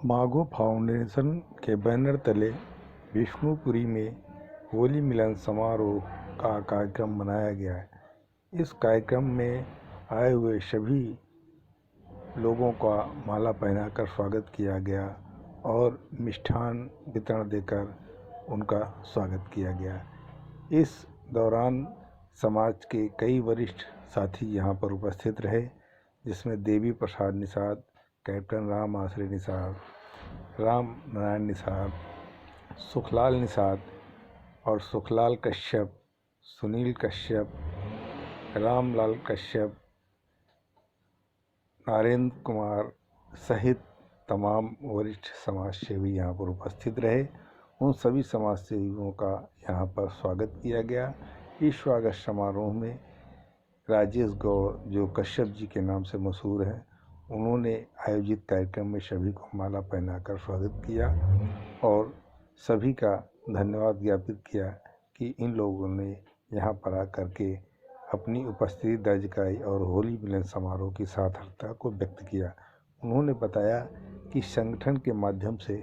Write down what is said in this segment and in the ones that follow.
माघो foundation के banner तले विष्णुपुरी में होली मिलन समारोह का कार्यक्रम मनाया गया। इस कार्यक्रम में आए हुए सभी लोगों का माला पहनाकर स्वागत किया गया और मिष्ठान वितरण देकर उनका स्वागत किया गया। इस दौरान समाज के कई वरिष्ठ साथी यहाँ पर उपस्थित रहे, जिसमें देवी प्रसाद निषाद, कैप्टन राम आश्रय निषाद, राम नारायण निषाद, सुखलाल निषाद और सुखलाल कश्यप, सुनील कश्यप, रामलाल कश्यप, नरेंद्र कुमार सहित तमाम वरिष्ठ समाज सेवी यहाँ पर उपस्थित रहे। उन सभी समाज सेवियों का यहाँ पर स्वागत किया गया। इस स्वागत समारोह में राजेश गौड़, जो कश्यप जी के नाम से मशहूर हैं, उन्होंने आयोजित कार्यक्रम में सभी को माला पहनाकर स्वागत किया और सभी का धन्यवाद ज्ञापित किया कि इन लोगों ने यहाँ पर आकर के अपनी उपस्थिति दर्ज कराई और होली मिलन समारोह की सार्थकता को व्यक्त किया। उन्होंने बताया कि संगठन के माध्यम से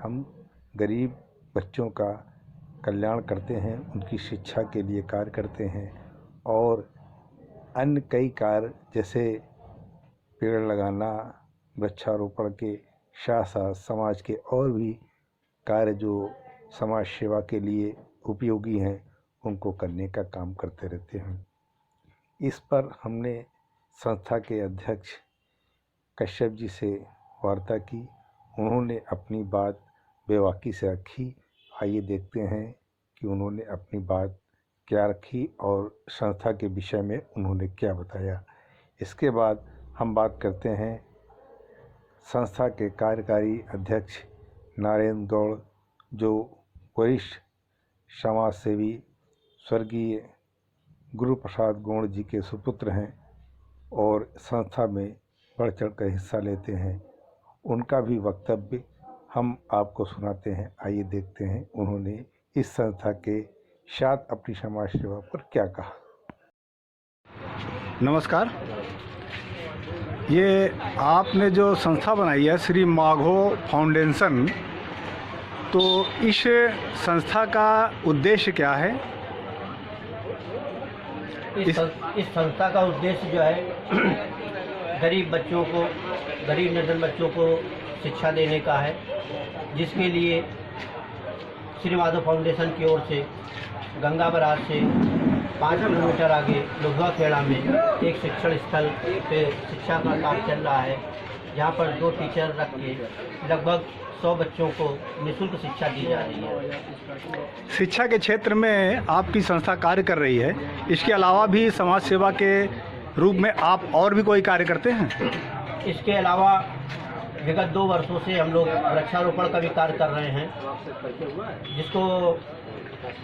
हम गरीब बच्चों का कल्याण करते हैं, उनकी शिक्षा के लिए कार्य करते हैं और अन्य कई कार्य जैसे पेड़ लगाना, वृक्षारोपण के साथ साथ समाज के और भी कार्य जो समाज सेवा के लिए उपयोगी हैं, उनको करने का काम करते रहते हैं। इस पर हमने संस्था के अध्यक्ष कश्यप जी से वार्ता की। उन्होंने अपनी बात बेबाकी से रखी। आइए देखते हैं कि उन्होंने अपनी बात क्या रखी और संस्था के विषय में उन्होंने क्या बताया। इसके बाद हम बात करते हैं संस्था के कार्यकारी अध्यक्ष नरेंद्र गौड़, जो वरिष्ठ समाज सेवी स्वर्गीय गुरु प्रसाद गौड़ जी के सुपुत्र हैं और संस्था में बढ़ चढ़ कर हिस्सा लेते हैं। उनका भी वक्तव्य हम आपको सुनाते हैं। आइए देखते हैं उन्होंने इस संस्था के साथ अपनी समाज सेवा पर क्या कहा। नमस्कार। ये आपने जो संस्था बनाई है श्री माघो फाउंडेशन, तो इस संस्था का उद्देश्य क्या है? इस संस्था का उद्देश्य जो है गरीब निर्धन बच्चों को शिक्षा देने का है, जिसके लिए श्री माधव फाउंडेशन की ओर से गंगा बराज से 5 किलोमीटर आगे लुधवा खेड़ा में एक शिक्षण स्थल पे शिक्षा का काम चल रहा है, जहाँ पर 2 टीचर रख के लगभग 100 बच्चों को निःशुल्क शिक्षा दी जा रही है। शिक्षा के क्षेत्र में आपकी संस्था कार्य कर रही है, इसके अलावा भी समाज सेवा के रूप में आप और भी कोई कार्य करते हैं? इसके अलावा विगत 2 वर्षों से हम लोग वृक्षारोपण का भी कार्य कर रहे हैं, जिसको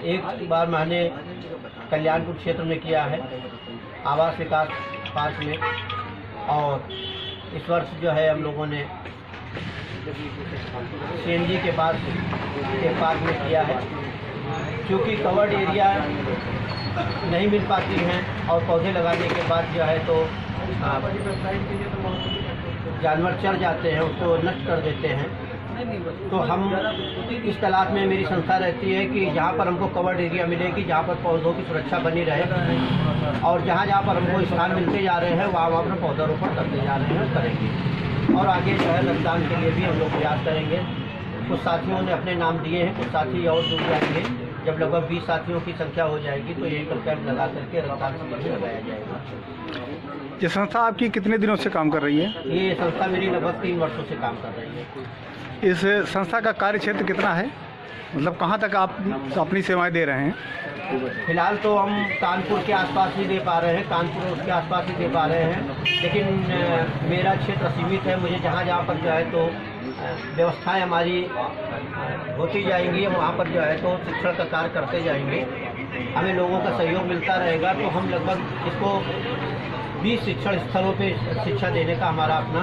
एक बार मैंने कल्याणपुर क्षेत्र में किया है, आवास विकास पार्क में, और इस वर्ष जो है हम लोगों ने CNG के पास एक पार्क में किया है। क्योंकि कवर्ड एरिया नहीं मिल पाती हैं और पौधे लगाने के बाद जो है तो जानवर चढ़ जाते हैं, उसको नष्ट कर देते हैं। तो हम इस तलाश में मेरी संस्था रहती है कि जहाँ पर हमको कवर्ड एरिया मिलेगी, जहाँ पर पौधों की सुरक्षा बनी रहे, और जहाँ पर हमको स्थान मिलते जा रहे हैं वहाँ पर पौधारोपण करते जा रहे हैं, करेंगे। और आगे जो है रक्तदान के लिए भी हम लोग प्रयास करेंगे। कुछ साथियों ने अपने नाम दिए हैं, कुछ साथी और जुड़ जाएंगे। जब लगभग 20 साथियों की संख्या हो जाएगी तो यही पर कैंप लगा करके रक्तदान शिविर भी लगाया जाएगा। ये संस्था आपकी कितने दिनों से काम कर रही है? ये संस्था मेरी लगभग 3 वर्षों से काम कर रही है। इस संस्था का कार्य क्षेत्र कितना है, मतलब कहाँ तक आप अपनी सेवाएं दे रहे हैं? फिलहाल तो हम कानपुर के आसपास ही दे पा रहे हैं, कानपुर उसके आसपास ही दे पा रहे हैं, लेकिन मेरा क्षेत्र सीमित है। मुझे जहाँ पर जो है तो व्यवस्थाएं हमारी होती जाएंगी, हम वहाँ पर जो है तो शिक्षण का कार्य करते जाएंगे। हमें लोगों का सहयोग मिलता रहेगा, तो हम लगभग इसको 20 शिक्षण स्थलों पे शिक्षा देने का हमारा अपना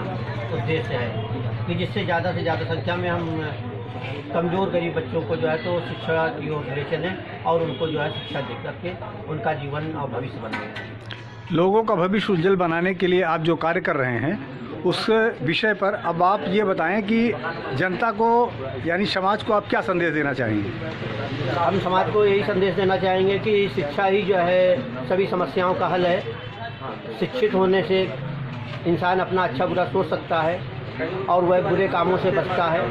उद्देश्य है कि जिससे ज़्यादा से ज़्यादा संख्या में हम कमज़ोर गरीब बच्चों को जो है तो शिक्षा की ओर ले चलें और उनको जो है शिक्षा दे करके उनका जीवन और भविष्य बनाएं। लोगों का भविष्य उज्जवल बनाने के लिए आप जो कार्य कर रहे हैं उस विषय पर अब आप ये बताएं कि जनता को यानी समाज को आप क्या संदेश देना चाहेंगे? हम समाज को यही संदेश देना चाहेंगे कि शिक्षा ही जो है सभी समस्याओं का हल है। शिक्षित होने से इंसान अपना अच्छा बुरा सोच सकता है और वह बुरे कामों से बचता है,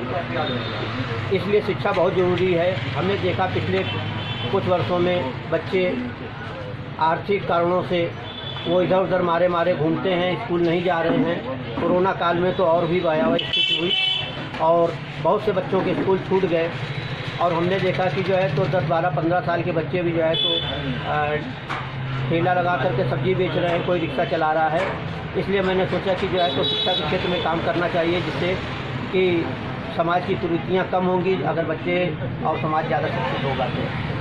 इसलिए शिक्षा बहुत ज़रूरी है। हमने देखा पिछले कुछ वर्षों में बच्चे आर्थिक कारणों से वो इधर उधर मारे मारे घूमते हैं, स्कूल नहीं जा रहे हैं। कोरोना काल में तो और भी भयावह स्थिति हुई और बहुत से बच्चों के स्कूल छूट गए और हमने देखा कि जो है तो 10, 12, 15 साल के बच्चे भी जो है तो ठेला लगा करके सब्जी बेच रहे हैं, कोई रिक्शा चला रहा है। इसलिए मैंने सोचा कि जो है तो शिक्षा के क्षेत्र में काम करना चाहिए, जिससे कि समाज की कुरीतियाँ कम होंगी अगर बच्चे और समाज ज़्यादा शिक्षित होगा तो।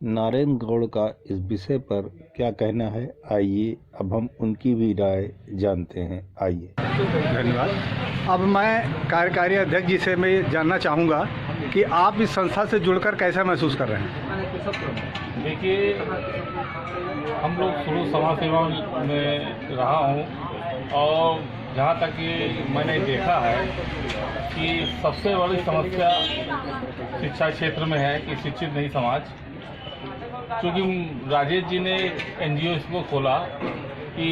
नारायण गौड़ का इस विषय पर क्या कहना है, आइए अब हम उनकी भी राय जानते हैं। आइए। धन्यवाद। अब मैं कार्यकारी अध्यक्ष जी से मैं जानना चाहूँगा कि आप इस संस्था से जुड़कर कैसा महसूस कर रहे हैं? देखिए, हम लोग शुरू समाज सेवा में रहा हूँ और जहाँ तक कि मैंने देखा है कि सबसे बड़ी समस्या शिक्षा क्षेत्र में है कि शिक्षित नहीं समाज। क्योंकि राजेश जी ने NGO इसको खोला कि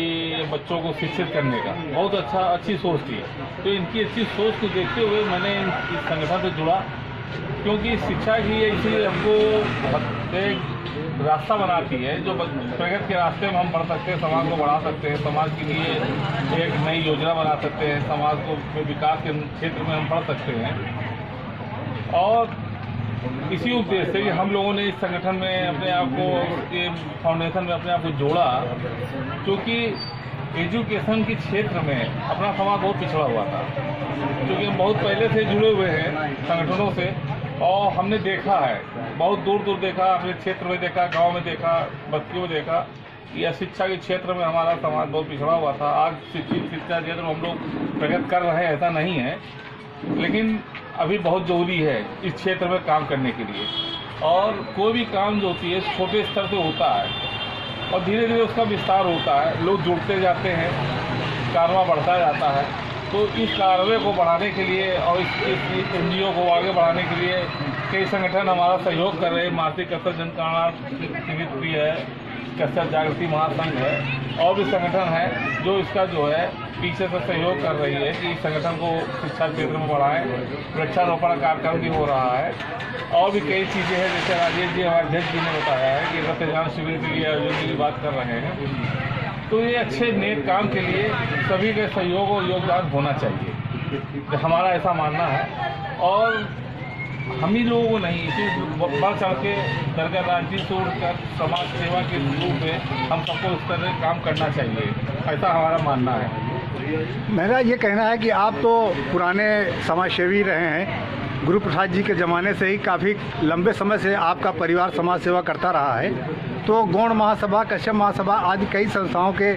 बच्चों को शिक्षित करने का, बहुत अच्छी सोच थी। तो इनकी अच्छी सोच को देखते हुए मैंने इस संगठन से जुड़ा, क्योंकि शिक्षा ही ऐसी हमको एक रास्ता बनाती है जो प्रगति के रास्ते में हम बढ़ सकते हैं, समाज को बढ़ा सकते हैं, समाज के लिए एक नई योजना बना सकते हैं, समाज को विकास के क्षेत्र में हम बढ़ सकते हैं। और इसी उद्देश्य से हम लोगों ने इस संगठन में अपने आप को, ये फाउंडेशन में अपने आप को जोड़ा, क्योंकि एजुकेशन के क्षेत्र में अपना समाज बहुत पिछड़ा हुआ था। क्योंकि हम बहुत पहले से जुड़े हुए हैं संगठनों से और हमने देखा है, बहुत दूर दूर देखा, अपने क्षेत्र में देखा, गांव में देखा, बस्तियों में देखा, या शिक्षा के क्षेत्र में हमारा समाज बहुत पिछड़ा हुआ था। आज शिक्षा क्षेत्र में हम लोग प्रगति कर रहे हैं, ऐसा नहीं है, लेकिन अभी बहुत ज़रूरी है इस क्षेत्र में काम करने के लिए। और कोई भी काम जो होती है छोटे स्तर से होता है और धीरे धीरे उसका विस्तार होता है, लोग जुड़ते जाते हैं, कारवां बढ़ता जाता है। तो इस कारवे को बढ़ाने के लिए और इस NGO को आगे बढ़ाने के लिए कई संगठन हमारा सहयोग कर रहे हैं। मासिक कसरत जनगणना समिति भी है, कसरत जागृति महासंघ है, और भी संगठन है जो इसका जो है पीछे से सहयोग कर रही है कि इस संगठन को शिक्षा क्षेत्र में बढ़ाएं। वृक्षारोपण कार्यक्रम भी हो रहा है और भी कई चीज़ें हैं, जैसे राजेश जी हमारे अध्यक्ष जी ने बताया है कि रक्तदान शिविर के लिए आयोजन की बात कर रहे हैं। तो ये अच्छे नेक काम के लिए सभी के सहयोग और योगदान होना चाहिए, हमारा ऐसा मानना है। और हम ही लोगों को नहीं, इसी बढ़ चढ़ के दरगाह राजनीति से उड़कर समाज सेवा के रूप में हम सबको इस तरह काम करना चाहिए, ऐसा हमारा मानना है। मेरा ये कहना है कि आप तो पुराने समाजसेवी रहे हैं, गुरु प्रसाद जी के ज़माने से ही काफ़ी लंबे समय से आपका परिवार समाज सेवा करता रहा है। तो गौड़ महासभा, कश्यप महासभा आदि कई संस्थाओं के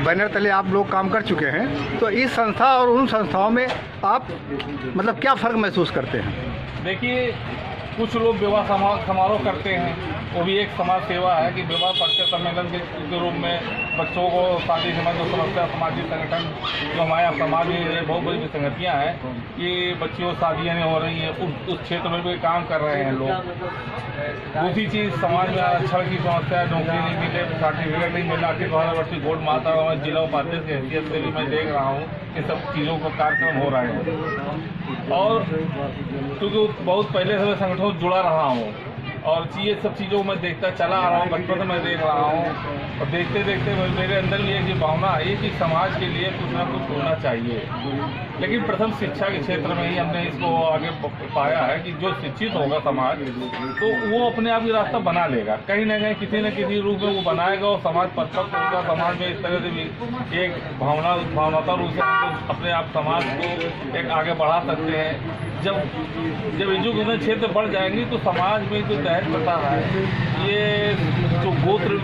बैनर तले आप लोग काम कर चुके हैं। तो इस संस्था और उन संस्थाओं में आप मतलब क्या फ़र्क महसूस करते हैं? देखिए, कुछ लोग विवाह समारोह करते हैं, वो भी एक समाज सेवा है कि विवाह परिचय सम्मेलन के रूप में बच्चों को शादी संबंध समस्या सामाजिक संगठन जो हमारे समाज में बहुत बड़ी संगतियाँ हैं कि बच्चियों शादियाँ नहीं हो रही हैं, उस क्षेत्र में भी काम कर रहे हैं लोग। दूसरी चीज़, समाज में आरक्षण की समस्या, नौकरी नहीं मिले, सर्टिफिकेट नहीं मिला कि 2000 गोल्ड माता जिला उपाध्यक्ष की हैसियत से भी मैं देख रहा हूँ कि सब चीज़ों का कार्यक्रम हो रहे हैं। और क्योंकि बहुत पहले से मैं संगठन से जुड़ा रहा हूँ और ये सब चीज़ों को मैं देखता चला आ रहा हूँ, बचपन से मैं देख रहा हूँ और देखते देखते मेरे अंदर भी एक भावना आई कि समाज के लिए कुछ ना कुछ होना चाहिए। लेकिन प्रथम शिक्षा के क्षेत्र में ही हमने इसको आगे पाया है कि जो शिक्षित होगा समाज तो वो अपने आप ही रास्ता बना लेगा, कहीं ना कहीं किसी न किसी रूप में वो बनाएगा और समाज परिपक्व होगा। समाज में इस तरह से भी एक भावनात्मक रूप से अपने आप समाज को एक आगे बढ़ा सकते हैं। जब एजुकेशन क्षेत्र बढ़ जाएंगी तो समाज में जो दहेज प्रथा है, ये जो गोत्र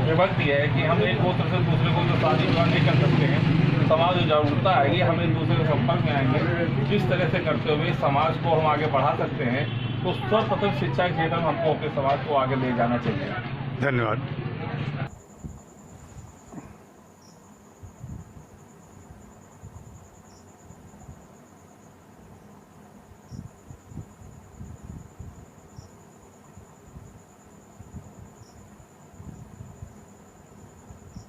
विभक्ति है कि हम एक गोत्र से दूसरे गोत्र शादी विवाह नहीं कर सकते हैं, समाज जो जागरूकता आएगी, हम एक दूसरे के संपर्क में आएंगे, इस तरह से करते हुए समाज को हम आगे बढ़ा सकते हैं। तो सर्वप्रथम शिक्षा के क्षेत्र में हमको अपने समाज को आगे ले जाना चाहिए। धन्यवाद।